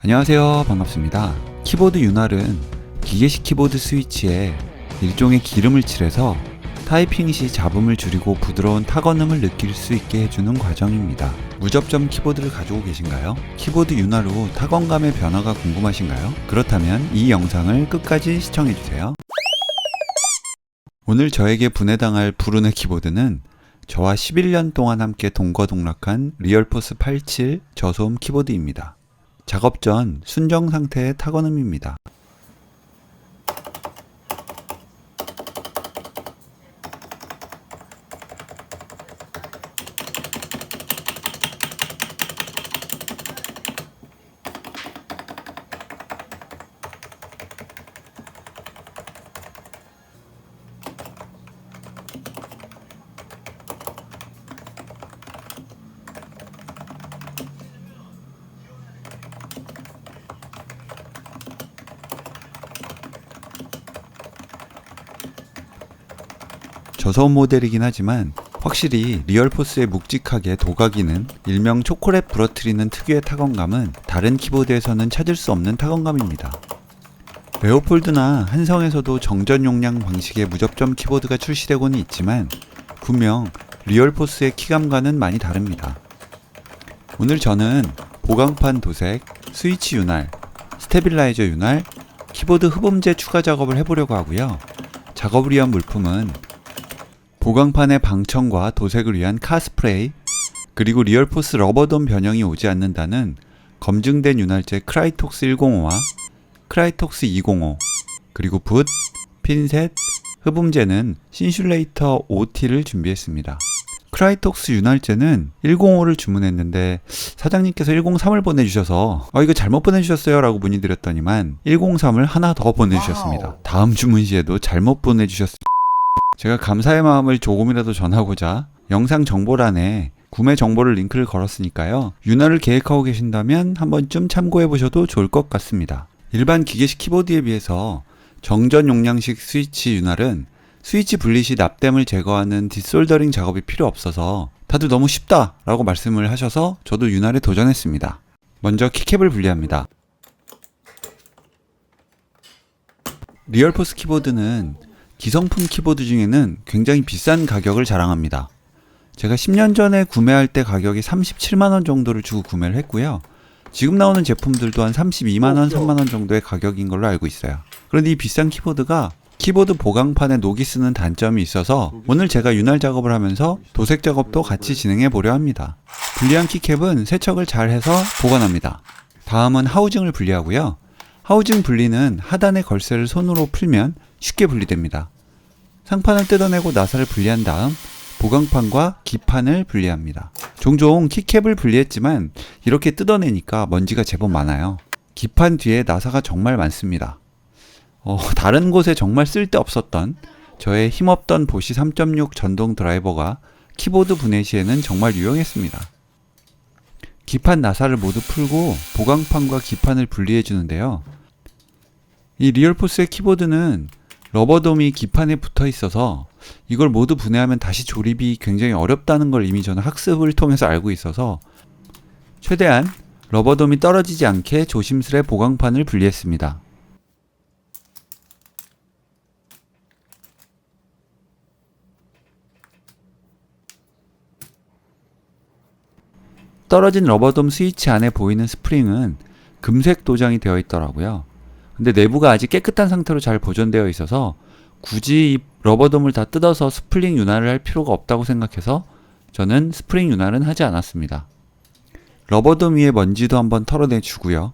안녕하세요, 반갑습니다. 키보드 윤활은 기계식 키보드 스위치에 일종의 기름을 칠해서 타이핑 시 잡음을 줄이고 부드러운 타건음을 느낄 수 있게 해주는 과정입니다. 무접점 키보드를 가지고 계신가요? 키보드 윤활 후 타건감의 변화가 궁금하신가요? 그렇다면 이 영상을 끝까지 시청해주세요. 오늘 저에게 분해당할 브루네 키보드는 저와 11년 동안 함께 동거동락한 리얼포스 87 저소음 키보드입니다. 작업 전 순정 상태의 타건음입니다. 저소음 모델이긴 하지만 확실히 리얼포스의 묵직하게 도가기는 일명 초콜릿 부러뜨리는 특유의 타건감은 다른 키보드에서는 찾을 수 없는 타건감입니다. 레오폴드나 한성에서도 정전 용량 방식의 무접점 키보드가 출시되고는 있지만 분명 리얼포스의 키감과는 많이 다릅니다. 오늘 저는 보강판 도색, 스위치 윤활, 스테빌라이저 윤활, 키보드 흡음재 추가 작업을 해보려고 하고요. 작업을 위한 물품은 보강판의 방청과 도색을 위한 카스프레이, 그리고 리얼포스 러버돔 변형이 오지 않는다는 검증된 윤활제 크라이톡스 105와 크라이톡스 205, 그리고 붓, 핀셋, 흡음재는 신슐레이터 OT를 준비했습니다. 크라이톡스 윤활제는 105를 주문했는데 사장님께서 103을 보내주셔서 이거 잘못 보내주셨어요 라고 문의드렸더니만 103을 하나 더 보내주셨습니다. 다음 주문 시에도 잘못 보내주셨습니다. 제가 감사의 마음을 조금이라도 전하고자 영상 정보란에 구매 정보를 링크를 걸었으니까요. 윤활을 계획하고 계신다면 한 번쯤 참고해 보셔도 좋을 것 같습니다. 일반 기계식 키보드에 비해서 정전 용량식 스위치 윤활은 스위치 분리 시 납땜을 제거하는 디솔더링 작업이 필요 없어서 다들 너무 쉽다 라고 말씀을 하셔서 저도 윤활에 도전했습니다. 먼저 키캡을 분리합니다. 리얼포스 키보드는 기성품 키보드 중에는 굉장히 비싼 가격을 자랑합니다. 제가 10년 전에 구매할 때 가격이 37만원 정도를 주고 구매를 했고요. 지금 나오는 제품들도 한 32만원, 3만원 정도의 가격인 걸로 알고 있어요. 그런데 이 비싼 키보드가 키보드 보강판에 녹이 쓰는 단점이 있어서 오늘 제가 윤활 작업을 하면서 도색 작업도 같이 진행해 보려 합니다. 분리한 키캡은 세척을 잘 해서 보관합니다. 다음은 하우징을 분리하고요. 하우징 분리는 하단의 걸쇠를 손으로 풀면 쉽게 분리됩니다. 상판을 뜯어내고 나사를 분리한 다음 보강판과 기판을 분리합니다. 종종 키캡을 분리했지만 이렇게 뜯어내니까 먼지가 제법 많아요. 기판 뒤에 나사가 정말 많습니다. 다른 곳에 정말 쓸데없었던 저의 힘없던 보시 3.6 전동 드라이버가 키보드 분해 시에는 정말 유용했습니다. 기판 나사를 모두 풀고 보강판과 기판을 분리해 주는데요. 이 리얼포스의 키보드는 러버돔이 기판에 붙어 있어서 이걸 모두 분해하면 다시 조립이 굉장히 어렵다는 걸 이미 저는 학습을 통해서 알고 있어서 최대한 러버돔이 떨어지지 않게 조심스레 보강판을 분리했습니다. 떨어진 러버돔 스위치 안에 보이는 스프링은 금색 도장이 되어 있더라고요. 근데 내부가 아직 깨끗한 상태로 잘 보존되어 있어서 굳이 이 러버돔을 다 뜯어서 스프링 윤활을 할 필요가 없다고 생각해서 저는 스프링 윤활은 하지 않았습니다. 러버돔 위에 먼지도 한번 털어내 주고요.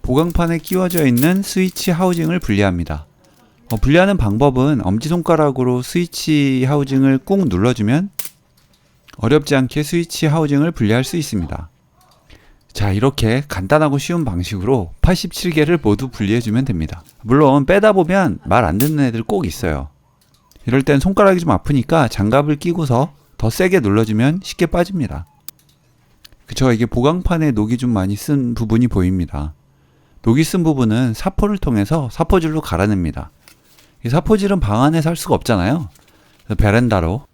보강판에 끼워져 있는 스위치 하우징을 분리합니다. 분리하는 방법은 엄지손가락으로 스위치 하우징을 꾹 눌러주면 어렵지 않게 스위치 하우징을 분리할 수 있습니다. 자, 이렇게 간단하고 쉬운 방식으로 87개를 모두 분리해주면 됩니다. 물론 빼다 보면 말 안 듣는 애들 꼭 있어요. 이럴 땐 손가락이 좀 아프니까 장갑을 끼고서 더 세게 눌러주면 쉽게 빠집니다. 그쵸, 이게 보강판에 녹이 좀 많이 쓴 부분이 보입니다. 녹이 쓴 부분은 사포를 통해서 사포질로 갈아냅니다. 이 사포질은 방 안에서 할 수가 없잖아요. 그래서 베란다로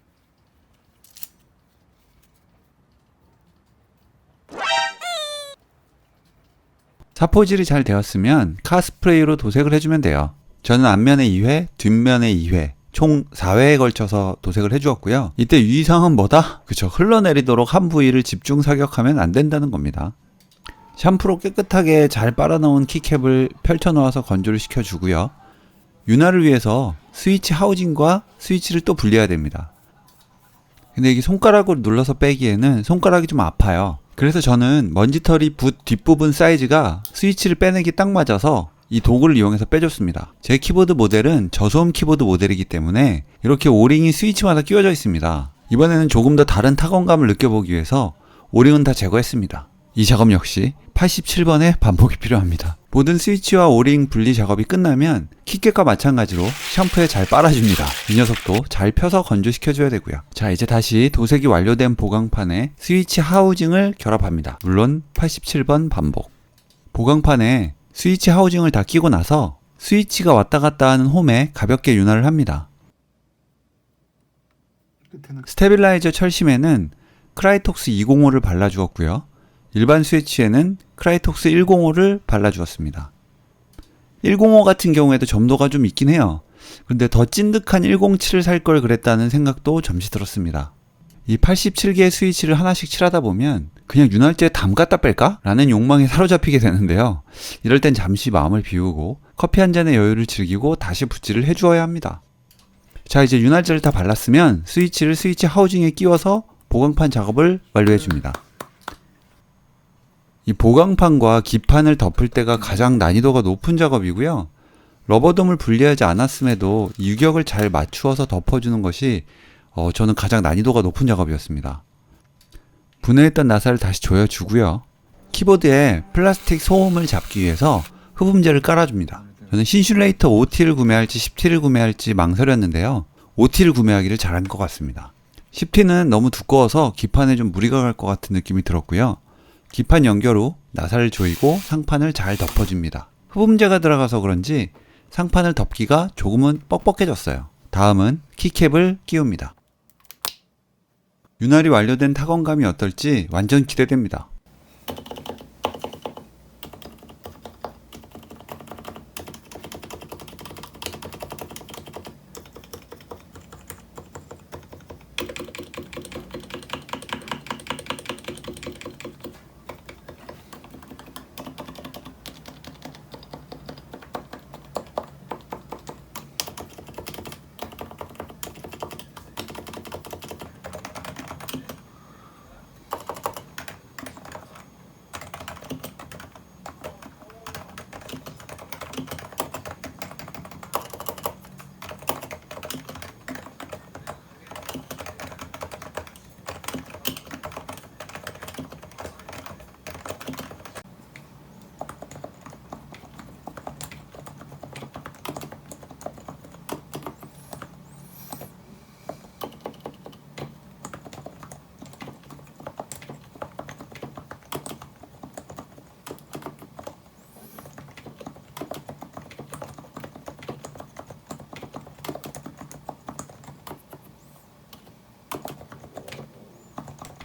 사포질이 잘 되었으면 카스프레이로 도색을 해주면 돼요. 저는 앞면에 2회, 뒷면에 2회, 총 4회에 걸쳐서 도색을 해주었고요. 이때 유의사항은 뭐다? 그쵸, 흘러내리도록 한 부위를 집중 사격하면 안 된다는 겁니다. 샴푸로 깨끗하게 잘 빨아놓은 키캡을 펼쳐놓아서 건조를 시켜주고요. 윤활을 위해서 스위치 하우징과 스위치를 또 분리해야 됩니다. 근데 이게 손가락으로 눌러서 빼기에는 손가락이 좀 아파요. 그래서 저는 먼지털이 붓 뒷부분 사이즈가 스위치를 빼내기 딱 맞아서 이 도구를 이용해서 빼줬습니다. 제 키보드 모델은 저소음 키보드 모델이기 때문에 이렇게 오링이 스위치마다 끼워져 있습니다. 이번에는 조금 더 다른 타건감을 느껴보기 위해서 오링은 다 제거했습니다. 이 작업 역시 87번의 반복이 필요합니다. 모든 스위치와 오링 분리 작업이 끝나면 키캡과 마찬가지로 샴푸에 잘 빨아줍니다. 이 녀석도 잘 펴서 건조시켜줘야 되고요. 자, 이제 다시 도색이 완료된 보강판에 스위치 하우징을 결합합니다. 물론 87번 반복. 보강판에 스위치 하우징을 다 끼고 나서 스위치가 왔다 갔다 하는 홈에 가볍게 윤활을 합니다. 스테빌라이저 철심에는 크라이톡스 205를 발라주었고요. 일반 스위치에는 크라이톡스 105를 발라주었습니다. 105 같은 경우에도 점도가 좀 있긴 해요. 근데 더 찐득한 107을 살 걸 그랬다는 생각도 잠시 들었습니다. 이 87개의 스위치를 하나씩 칠하다 보면 그냥 윤활제에 담 갖다 뺄까? 라는 욕망에 사로잡히게 되는데요. 이럴 땐 잠시 마음을 비우고 커피 한 잔의 여유를 즐기고 다시 붓질을 해주어야 합니다. 자, 이제 윤활제를 다 발랐으면 스위치를 스위치 하우징에 끼워서 보강판 작업을 완료해줍니다. 이 보강판과 기판을 덮을 때가 가장 난이도가 높은 작업이고요. 러버돔을 분리하지 않았음에도 유격을 잘 맞추어서 덮어주는 것이 저는 가장 난이도가 높은 작업이었습니다. 분해했던 나사를 다시 조여주고요. 키보드에 플라스틱 소음을 잡기 위해서 흡음재를 깔아줍니다. 저는 신슐레이터 5T를 구매할지 10T를 구매할지 망설였는데요. 5T를 구매하기를 잘한 것 같습니다. 10T는 너무 두꺼워서 기판에 좀 무리가 갈 것 같은 느낌이 들었고요. 기판 연결 후 나사를 조이고 상판을 잘 덮어줍니다. 흡음재가 들어가서 그런지 상판을 덮기가 조금은 뻑뻑해졌어요. 다음은 키캡을 끼웁니다. 윤활이 완료된 타건감이 어떨지 완전 기대됩니다.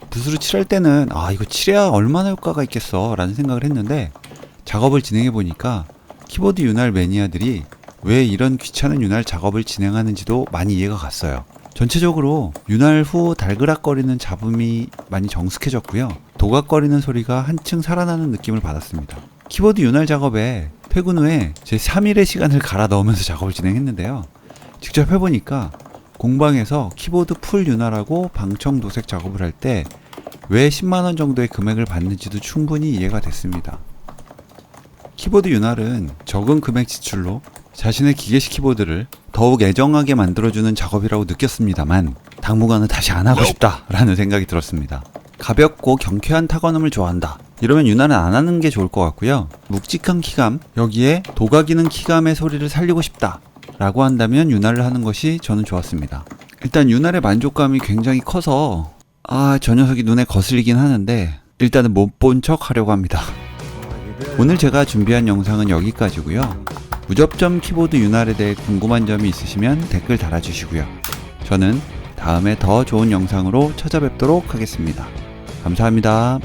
붓으로 칠할 때는 이거 칠해야 얼마나 효과가 있겠어 라는 생각을 했는데 작업을 진행해 보니까 키보드 윤활 매니아들이 왜 이런 귀찮은 윤활 작업을 진행하는지도 많이 이해가 갔어요. 전체적으로 윤활 후 달그락거리는 잡음이 많이 정숙해졌고요. 도각거리는 소리가 한층 살아나는 느낌을 받았습니다. 키보드 윤활 작업에 퇴근 후에 제 3일의 시간을 갈아 넣으면서 작업을 진행했는데요. 직접 해보니까 공방에서 키보드 풀 윤활하고 방청 도색 작업을 할 때 왜 10만원 정도의 금액을 받는지도 충분히 이해가 됐습니다. 키보드 윤활은 적은 금액 지출로 자신의 기계식 키보드를 더욱 애정하게 만들어주는 작업이라고 느꼈습니다만 당분간은 다시 안 하고 싶다 라는 생각이 들었습니다. 가볍고 경쾌한 타건음을 좋아한다, 이러면 윤활은 안 하는 게 좋을 것 같고요. 묵직한 키감, 여기에 도각이는 키감의 소리를 살리고 싶다 라고 한다면 윤활을 하는 것이 저는 좋았습니다. 일단 윤활의 만족감이 굉장히 커서 저 녀석이 눈에 거슬리긴 하는데 일단은 못 본 척 하려고 합니다. 오늘 제가 준비한 영상은 여기까지고요. 무접점 키보드 윤활에 대해 궁금한 점이 있으시면 댓글 달아주시고요. 저는 다음에 더 좋은 영상으로 찾아뵙도록 하겠습니다. 감사합니다.